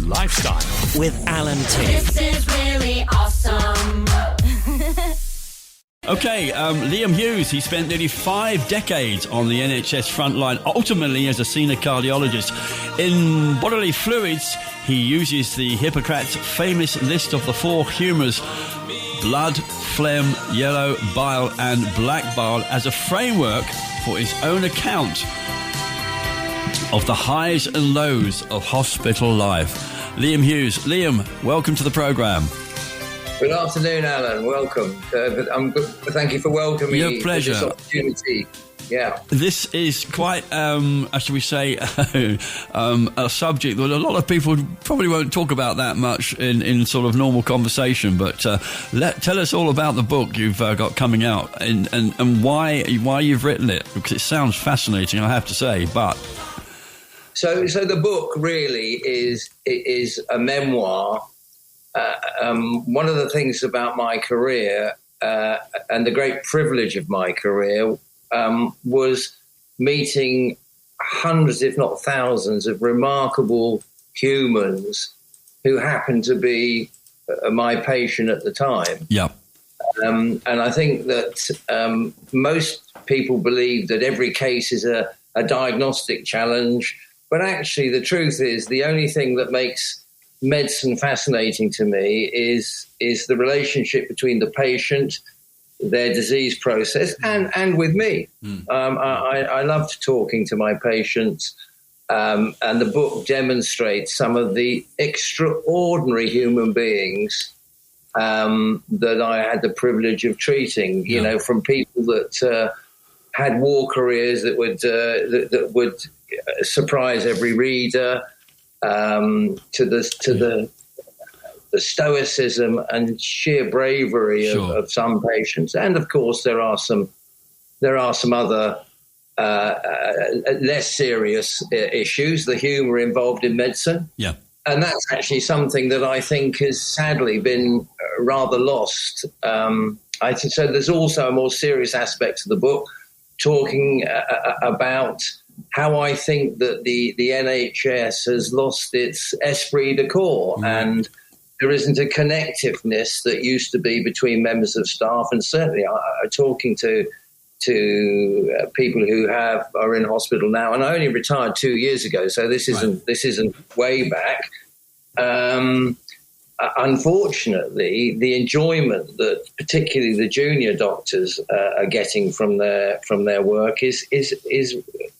Lifestyle with Alan T. This is really awesome. Okay, Liam Hughes, he spent nearly 5 decades on the NHS frontline, ultimately as a senior cardiologist. In Bodily Fluids, he uses the Hippocrates' famous list of the 4 humours, blood, phlegm, yellow, bile and black bile, as a framework for his own account of the highs and lows of hospital life. Liam Hughes. Liam, welcome to the programme. Good afternoon, Alan. Welcome. Thank you for welcoming me. Your pleasure. For this opportunity. Yeah. This is quite, shall we say, a subject that a lot of people probably won't talk about that much in sort of normal conversation. But tell us all about the book you've got coming out and why you've written it, because it sounds fascinating, I have to say. But so the book really is a memoir. One of the things about my career and the great privilege of my career was meeting hundreds, if not thousands, of remarkable humans who happened to be my patient at the time. Yeah. And I think that most people believe that every case is a diagnostic challenge, but actually the truth is the only thing that makes medicine fascinating to me is the relationship between the patient, their disease process, and with me. I loved talking to my patients, and the book demonstrates some of the extraordinary human beings that I had the privilege of treating. You know, from people that had war careers that would surprise every reader. To the stoicism and sheer bravery of some patients, and of course there are some other less serious issues, the humour involved in medicine. Yeah, and that's actually something that I think has sadly been rather lost. I think so. There's also a more serious aspect to the book, talking about how I think that the NHS has lost its esprit de corps, and there isn't a connectiveness that used to be between members of staff. And certainly talking to people who are in hospital now, and I only retired 2 years ago, so this isn't way back. Unfortunately, the enjoyment that particularly the junior doctors are getting from their work is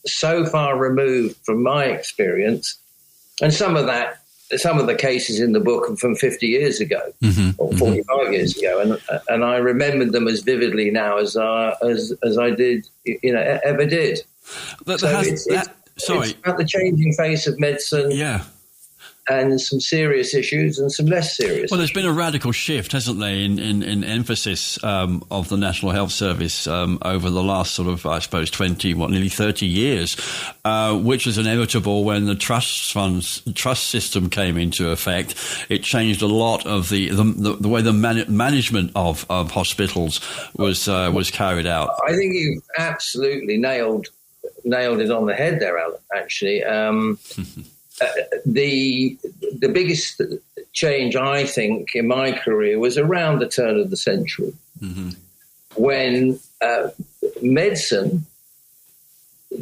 so far removed from my experience, and some of the cases in the book are from 50 years ago or 45 years ago, and I remembered them as vividly now as I did, ever did. It's about the changing face of medicine. Yeah. And some serious issues and some less serious. Well, there's been a radical shift, hasn't there, in emphasis of the National Health Service over the last sort of, I suppose, nearly 30 years, which was inevitable when the trust system came into effect. It changed a lot of the way the management of hospitals was carried out. I think you've absolutely nailed it on the head there, Alan, actually. The biggest change, I think, in my career was around the turn of the century, when medicine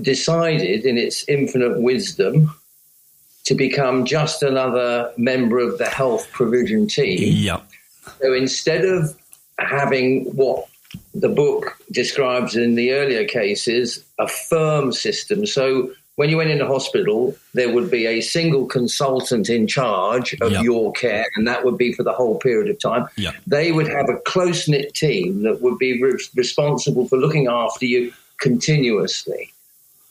decided in its infinite wisdom to become just another member of the health provision team. Yeah. So instead of having what the book describes in the earlier cases, a firm system, so when you went into hospital, there would be a single consultant in charge of your care, and that would be for the whole period of time. Yeah. They would have a close-knit team that would be responsible for looking after you continuously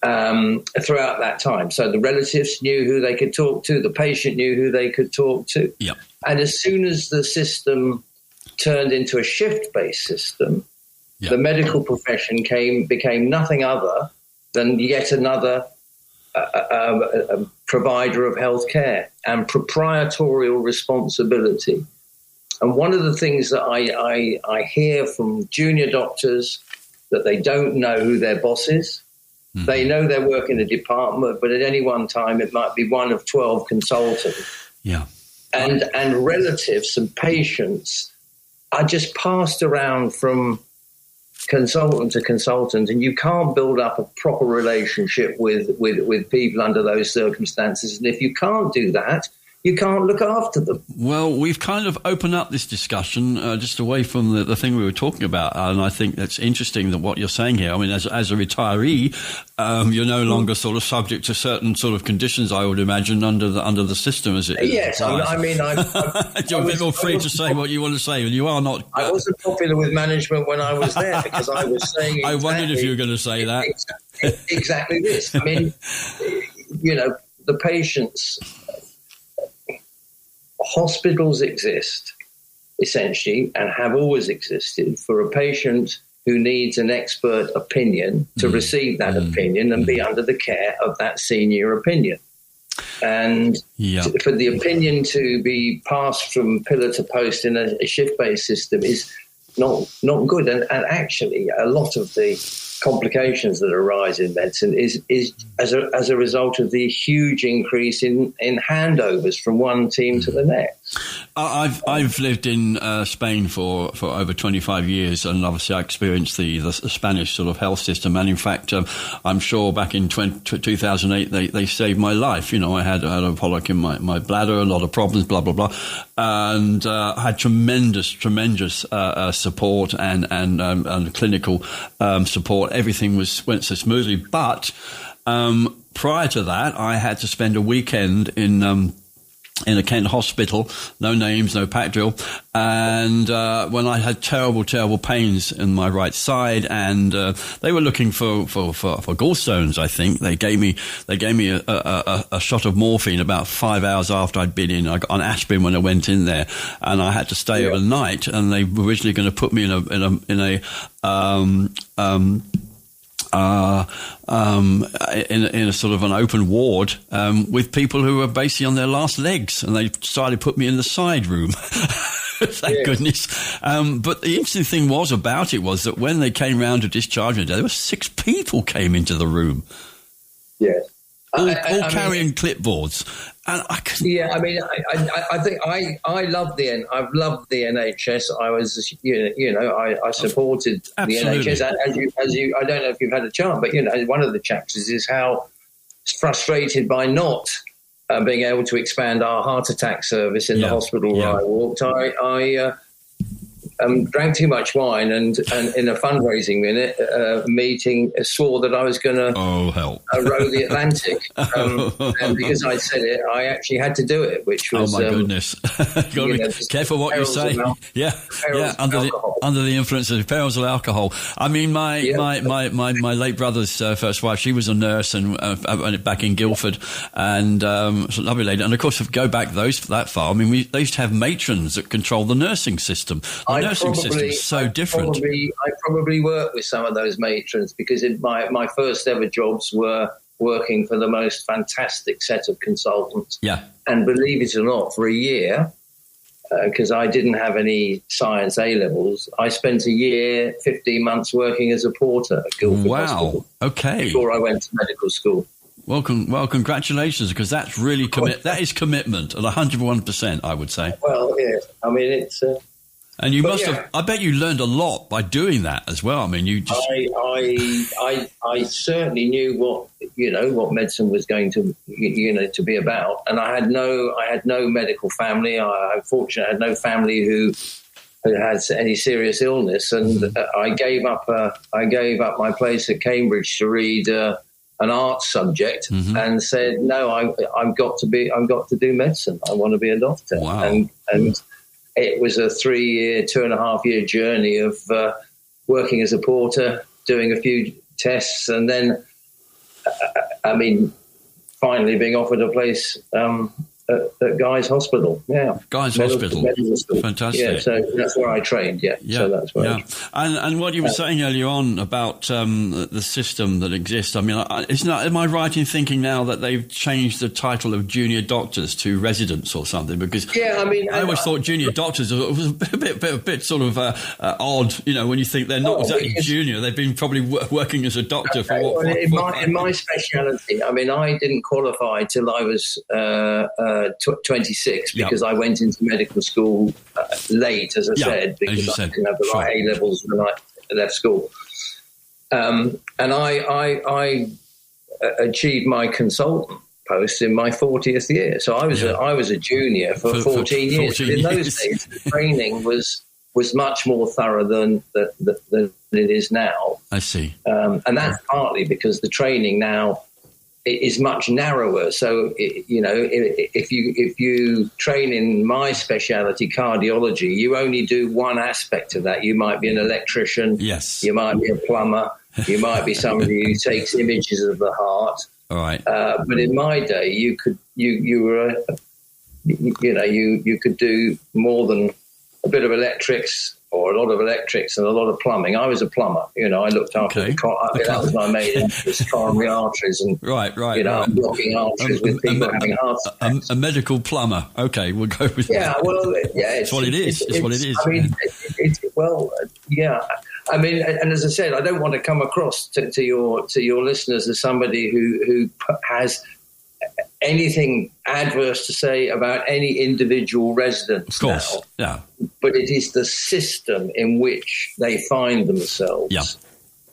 throughout that time. So the relatives knew who they could talk to, the patient knew who they could talk to. Yeah. And as soon as the system turned into a shift-based system, the medical profession became nothing other than yet another a provider of healthcare and proprietorial responsibility. And one of the things that I hear from junior doctors, that they don't know who their boss is. They know they work in a department, but at any one time it might be one of 12 consultants. Yeah. And relatives and patients are just passed around from consultant to consultant, and you can't build up a proper relationship with people under those circumstances. And if you can't do that, you can't look after them. Well, we've kind of opened up this discussion just away from the thing we were talking about, and I think that's interesting that what you're saying here. I mean, as a retiree, you're no longer sort of subject to certain sort of conditions, I would imagine, under the system as it is. Yes, I mean, you're a bit more free to say what you want to say, and you are not. I wasn't popular with management when I was there because I was saying. I wondered if you were going to say that. Exactly this. I mean, the patients. Hospitals exist, essentially, and have always existed for a patient who needs an expert opinion to receive that opinion and be under the care of that senior opinion. And for the opinion to be passed from pillar to post in a shift-based system is not good. And actually, a lot of the complications that arise in medicine is as a result of the huge increase in handovers from one team to the next. I've lived in Spain for over 25 years, and obviously I experienced the Spanish sort of health system. And in fact, I'm sure back in 2008 they saved my life. I had a polyp in my bladder, a lot of problems, blah blah blah, and I had tremendous support and clinical support. Everything went so smoothly, but prior to that, I had to spend a weekend in a Kent hospital, no names, no pack drill, and when I had terrible pains in my right side, and they were looking for gallstones. I think they gave me a shot of morphine about 5 hours after I'd been in. I got on aspirin when I went in there, and I had to stay overnight. And they were originally going to put me in a sort of an open ward with people who were basically on their last legs, and they decided to put me in the side room. Thank goodness. But the interesting thing was that when they came round to discharge me, there were 6 people came into the room. Yes. All carrying clipboards. And I couldn't... Yeah, I mean, I think I've loved the NHS. I was, I supported Absolutely. the NHS. As you, I don't know if you've had a chance, but one of the chapters is how frustrated by not being able to expand our heart attack service in the hospital where I walked. I drank too much wine and in a fundraising meeting swore that I was going to row the Atlantic. And because I said it, I actually had to do it, which was... Oh, my goodness. Got to be careful what you say. Under the influence of perils of alcohol. I mean, my late brother's first wife, she was a nurse and back in Guildford, and was a lovely lady. And, of course, if you go back that far, I mean, they used to have matrons that controlled the nursing system. Nursing system is so different. I probably worked with some of those matrons because my first ever jobs were working for the most fantastic set of consultants. Yeah. And believe it or not, for a year, because I didn't have any science A-levels, I spent a year, 15 months working as a porter at Guildford Hospital. Okay. Before I went to medical school. Well, congratulations, because that's really that is commitment at 101%, I would say. Well, yeah. I mean, it's... And you must have. I bet you learned a lot by doing that as well. I mean, you just. I certainly knew what medicine was going to to be about, and I had no medical family. I'm fortunate I had no family who had any serious illness, and I gave up my place at Cambridge to read an art subject, and said no, I've got to do medicine. I want to be a doctor. Wow. And it was a 2.5 year journey of working as a porter, doing a few tests, and then, finally being offered a place at Guy's Hospital. Yeah, Guy's Hospital. Fantastic. Yeah, so that's where I trained. Yeah. So that's where. Yeah. And what you were saying earlier on about the system that exists. I mean, am I right in thinking now that they've changed the title of junior doctors to residents or something? Because I always thought junior doctors was a bit sort of odd. When you think they're not exactly junior, they've been probably working as a doctor for in my speciality. I mean, I didn't qualify till I was 26 because I went into medical school late, as I said, because I didn't have the right A levels when I left school. And I achieved my consultant post in my 40th year. So I was a junior for 14 years. But in those days, the training was much more thorough than it is now. I see. And that's partly because the training now is much narrower. So, if you train in my speciality, cardiology, you only do one aspect of that. You might be an electrician. Yes. You might be a plumber. You might be somebody who takes images of the heart. All right. But in my day, you could do more than a bit of electrics or a lot of electrics and a lot of plumbing. I was a plumber. I looked after that was my main interest, coronary arteries and right. blocking arteries with people having heart attacks. A medical plumber. Okay, we'll go with that. Yeah, well, yeah, it's what it is. It's what it is. I mean, I mean, and as I said, I don't want to come across to your listeners as somebody who has anything adverse to say about any individual residents. Of course, now. But it is the system in which they find themselves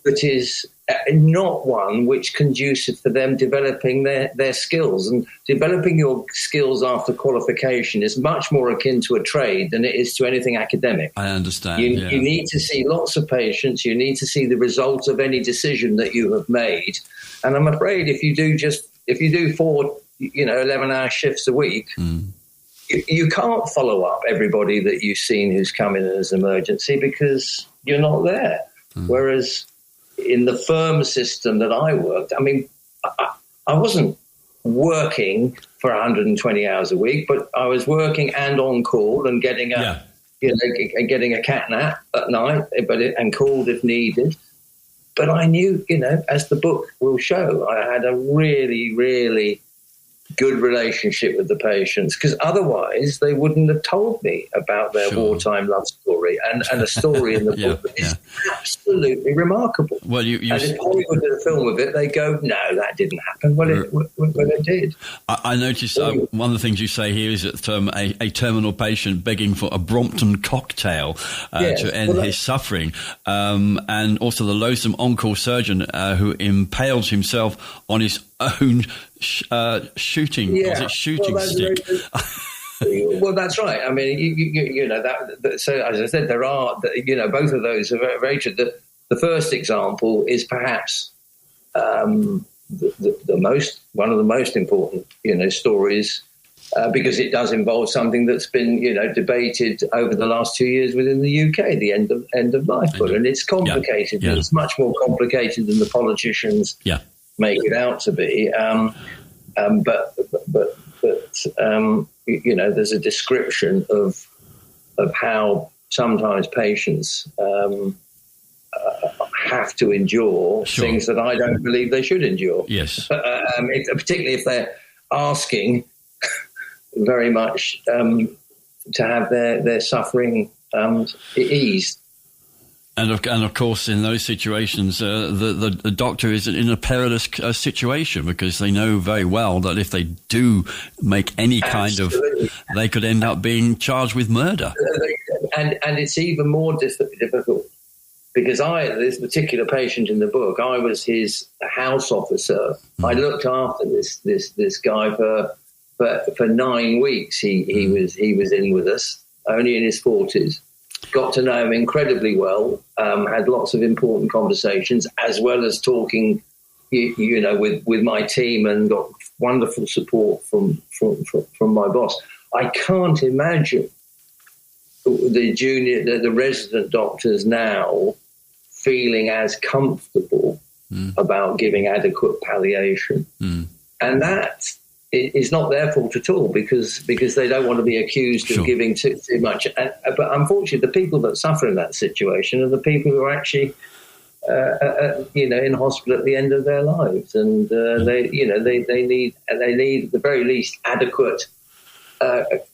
that is not one which conducive for them developing their skills. And developing your skills after qualification is much more akin to a trade than it is to anything academic. I understand. You need to see lots of patients. You need to see the result of any decision that you have made. And I'm afraid if you do 4, 11-hour shifts a week, you can't follow up everybody that you've seen who's come in as emergency because you're not there. Whereas in the firm system that I worked, I mean, I wasn't working for 120 hours a week, but I was working and on call and getting getting a cat nap at night, and called if needed. But I knew, as the book will show, I had a really, really good relationship with the patients, because otherwise they wouldn't have told me about their wartime love story. And a story in the book that is absolutely remarkable. Well, and if Hollywood did a film of it, they go, no, that didn't happen. Well, it did. I noticed one of the things you say here is that a terminal patient begging for a Brompton cocktail to end his suffering, and also the loathsome on-call surgeon who impales himself on his own shooting stick. Well, that's right. I mean, you know that. So, as I said, there are, both of those are very, very true. The first example is perhaps one of the most important, stories, because it does involve something that's been, debated over the last 2 years within the UK, the end of life will, and it's complicated. Yeah. It's much more complicated than the politicians make it out to be. But there's a description of how sometimes patients have to endure things that I don't believe they should endure. Yes, particularly if they're asking very much to have their suffering eased. And of course, in those situations, the doctor is in a perilous situation, because they know very well that if they do make any kind of, they could end up being charged with murder. And it's even more difficult, because this particular patient in the book, I was his house officer. I looked after this guy for 9 weeks. He was in with us, only in his 40s. Got to know him incredibly well, had lots of important conversations, as well as talking, with my team, and got wonderful support from my boss. I can't imagine the resident doctors now feeling as comfortable about giving adequate palliation, and that it's not their fault at all, because they don't want to be accused of giving too much. But unfortunately, the people that suffer in that situation are the people who are actually, in hospital at the end of their lives, and they need at the very least adequate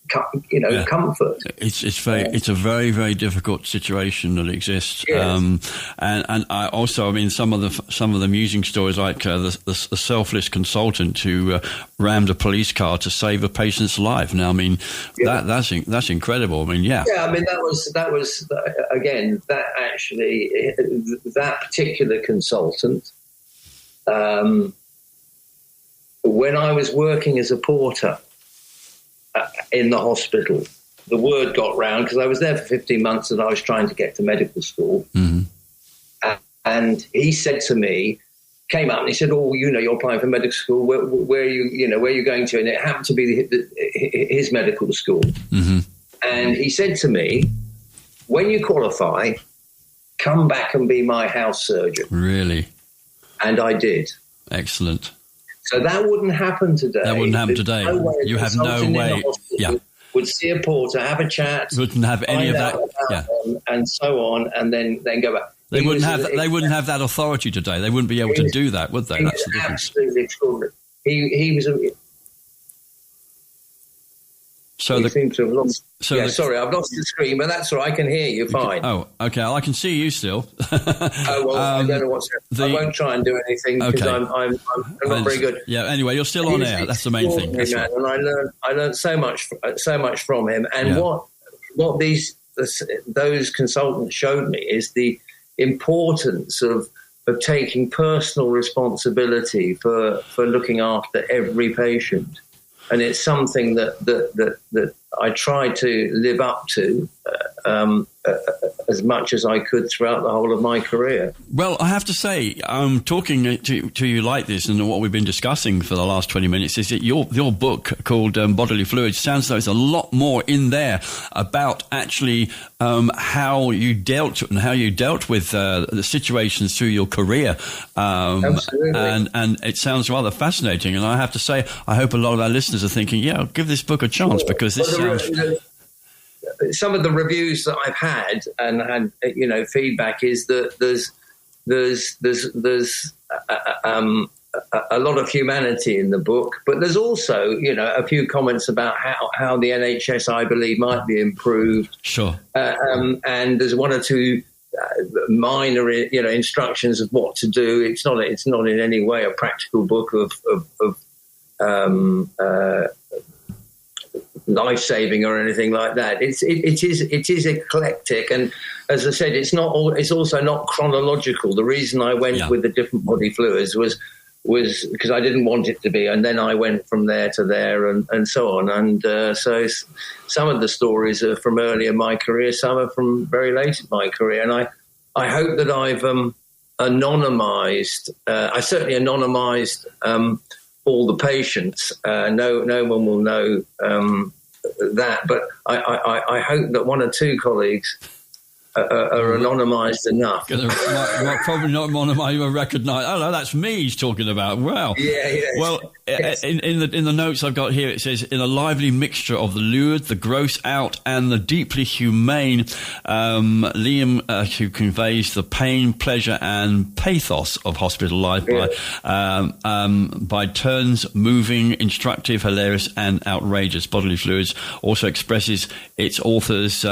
comfort. It's a very, very difficult situation that exists. Yes. And I also, I mean, some of the amusing stories, like the selfless consultant who rammed a police car to save a patient's life. Now, I mean, that's incredible. I mean, yeah. Yeah, I mean, that was again, that particular consultant. When I was working as a porter in the hospital, the word got round, because I was there for 15 months and I was trying to get to medical school. Mm-hmm. And he said to me, came up and he said, "Oh, you're applying for medical school. Where are you? Where are you going to?" And it happened to be his medical school. Mm-hmm. And he said to me, "When you qualify, come back and be my house surgeon." Really? And I did. Excellent. So that wouldn't happen today. That wouldn't happen today. You have no way. Yeah. Would see a porter, have a chat. Wouldn't have any of that. Yeah. And so on, and then go back. They wouldn't have that authority today. They wouldn't be able to do that, would they? That's the difference. Absolutely extraordinary. He was a. So he seems to have lost. So sorry, I've lost the screen, but that's all right. I can hear you fine. Oh, okay. Well, I can see you still. Oh well, I don't know what's. I won't try and do anything because I'm not very good. Yeah. Anyway, you're still on air. That's the main thing. That's man, and I learned so much from him. And what those consultants showed me is the importance of taking personal responsibility for looking after every patient. And it's something that I try to live up to as much as I could throughout the whole of my career. Well, I have to say, talking to you like this, and what we've been discussing for the last 20 minutes, is that your book called Bodily Fluids sounds like there's a lot more in there about actually how you dealt with the situations through your career. Absolutely. And it sounds rather fascinating. And I have to say, I hope a lot of our listeners are thinking, yeah, I'll give this book a chance, because this sounds... Some of the reviews that I've had and had, feedback is that there's a lot of humanity in the book, but there's also, a few comments about how the NHS, I believe, might be improved. Sure. And there's one or two minor, instructions of what to do. It's not in any way a practical book of life-saving or anything like that. It is eclectic, and as I said, it's also not chronological. The reason I went with the different body fluids was because I didn't want it to be, and then I went from there to there and so on. And so some of the stories are from early in my career, some are from very late in my career, and I hope that I've anonymized. I certainly anonymized all the patients. No one will know that, but I hope that one or two colleagues are anonymised enough. Probably not anonymised, you will recognise. Oh no, that's me he's talking about. Well, yeah. Well, yes. In the notes I've got here, it says, in a lively mixture of the lurid, the gross out, and the deeply humane, Liam, who conveys the pain, pleasure, and pathos of hospital life by turns moving, instructive, hilarious, and outrageous. Bodily Fluids also expresses its author's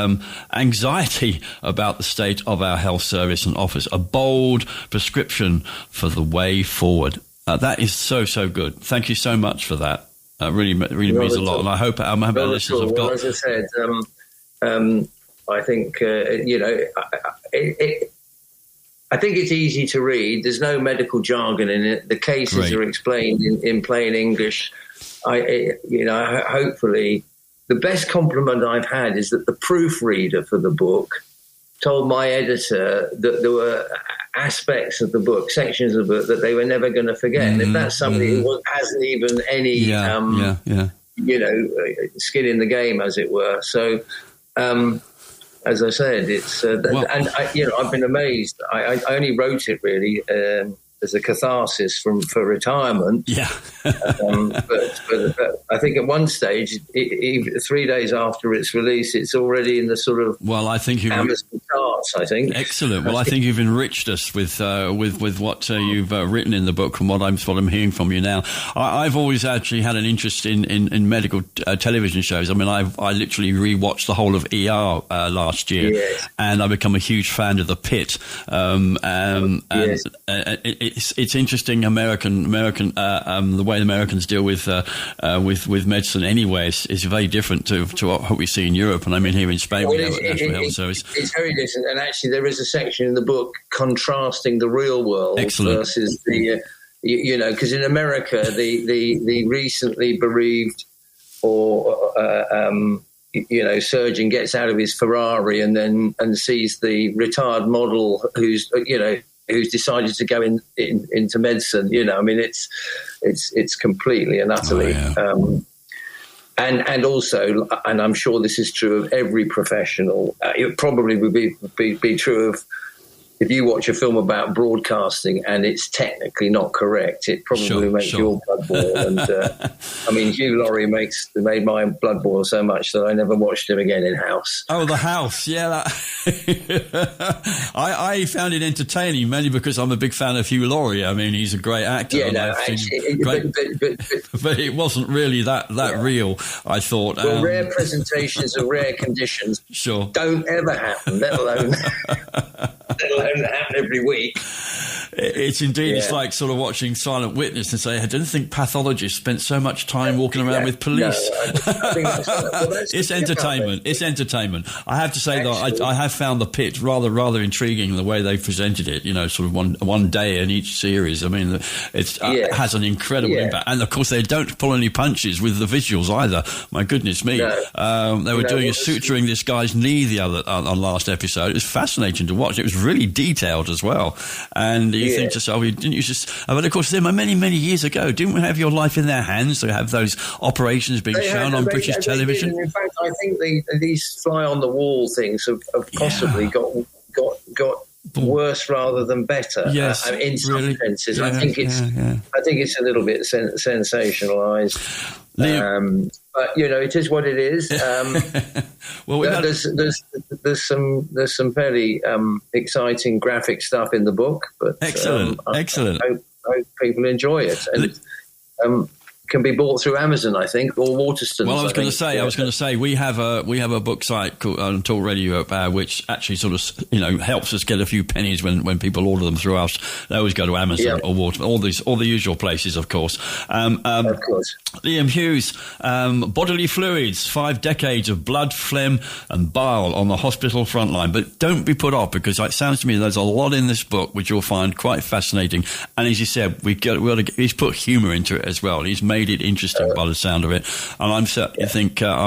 anxiety about the state of our health service and offers a bold prescription for the way forward. That is so good. Thank you so much for that. Really means a lot, and I hope our listeners have got. Well, as I said, I think I think it's easy to read. There's no medical jargon in it. The cases are explained in plain English. Hopefully, the best compliment I've had is that the proofreader for the book told my editor that there were aspects of the book, sections of the book, that they were never going to forget. And if that's somebody who hasn't even any, skin in the game, as it were. So, as I said, it's I've been amazed. I only wrote it really as a catharsis for retirement. Yeah. but I think at one stage, 3 days after its release, it's already in the sort of I think Amazon chart. parts, I think. Excellent. Well, I think you've enriched us with what you've written in the book, from what I'm hearing from you now. I've always actually had an interest in medical television shows. I mean, I literally rewatched the whole of ER last year, Yes. and I've become a huge fan of The Pit. And Yes. It's interesting, the way the Americans deal with medicine anyway is very different to what we see in Europe. And I mean, here in Spain, we have a National Health Service. It's very different, and actually there is a section in the book contrasting the real world versus the, because in America, the recently bereaved or surgeon gets out of his Ferrari and sees the retired model who's decided to go into medicine. I mean, it's completely and utterly. And also, and I'm sure this is true of every professional, it probably would be true of, if you watch a film about broadcasting and it's technically not correct, it probably makes your blood boil. And I mean, Hugh Laurie made my blood boil so much that I never watched him again in House. Oh, The House, yeah. I found it entertaining, mainly because I'm a big fan of Hugh Laurie. I mean, he's a great actor. Yeah, no, actually, but it wasn't really that real, I thought. Well, rare presentations of rare conditions don't ever happen, let alone happen every week. It's indeed, it's like sort of watching Silent Witness and say, I didn't think pathologists spent so much time walking around with police. No, I think it's entertainment. It's entertainment. I have to say, though, I have found The Pit rather intriguing, the way they presented it, sort of one day in each series. I mean, it has an incredible impact. And, of course, they don't pull any punches with the visuals either. My goodness me. No. They were suturing this guy's knee on last episode. It was fascinating to watch. It was really detailed as well. And you think to yourself, didn't you just... But, of course, many, many years ago, didn't we have your life in their hands to have those operations being shown on British television? In fact, I think these fly-on-the-wall things have possibly got worse rather than better. Yes, in some senses. Yeah, I think it's a little bit sensationalised. But it is what it is. Well, there's some fairly exciting graphic stuff in the book. But excellent. I hope people enjoy it, and can be bought through Amazon, I think, or Waterstones. Well, I was going to say, we have a book site called Talk Radio, which actually sort of helps us get a few pennies when people order them through us. They always go to Amazon or Waterstones, all the usual places, of course. Of course. Liam Hughes, Bodily Fluids, 5 decades of blood, phlegm and bile on the hospital frontline. But don't be put off, because it sounds to me there's a lot in this book which you'll find quite fascinating. And as you said, he's put humour into it as well. He's made it interesting by the sound of it. And I'm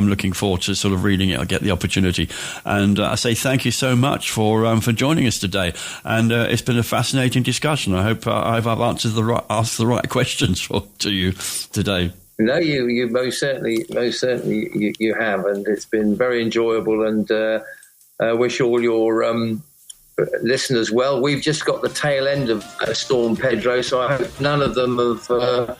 looking forward to sort of reading it. I'll get the opportunity. And I say thank you so much for joining us today. And it's been a fascinating discussion. I hope I've asked the right questions to you today. No, you most certainly you have, and it's been very enjoyable. And I wish all your listeners well. We've just got the tail end of Storm Pedro, so I hope none of them have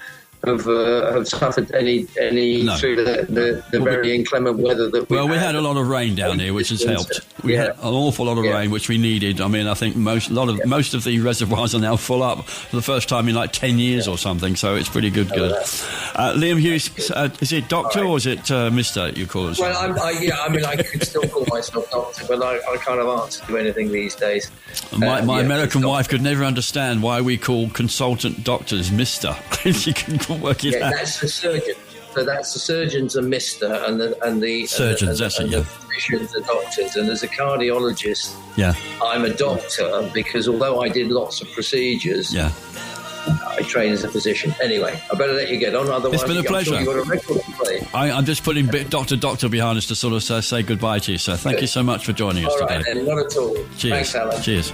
suffered any through the very inclement weather that we had a lot of rain down here, which has helped. We had an awful lot of rain, which we needed. I mean, I think most of the reservoirs are now full up for the first time in like 10 years or something, so it's pretty good. Liam Hughes, is it Doctor or is it Mr. you call us? Well, I could still call myself Doctor, but I kind of answer to anything these days. My American wife could never understand why we call consultant doctors Mr. She couldn't work it out. That's the surgeon. So that's the surgeons are Mr. and the surgeons, the physicians are doctors. And as a cardiologist, I'm a doctor because although I did lots of procedures, I train as a physician. Anyway, I better let you get on. Otherwise, it's been a pleasure. Sure you've got a record to play. I'm just putting Doctor behind us to sort of say goodbye to you. So thank you so much for joining us today. All right, then, not at all. Cheers. Thanks, Alan. Cheers.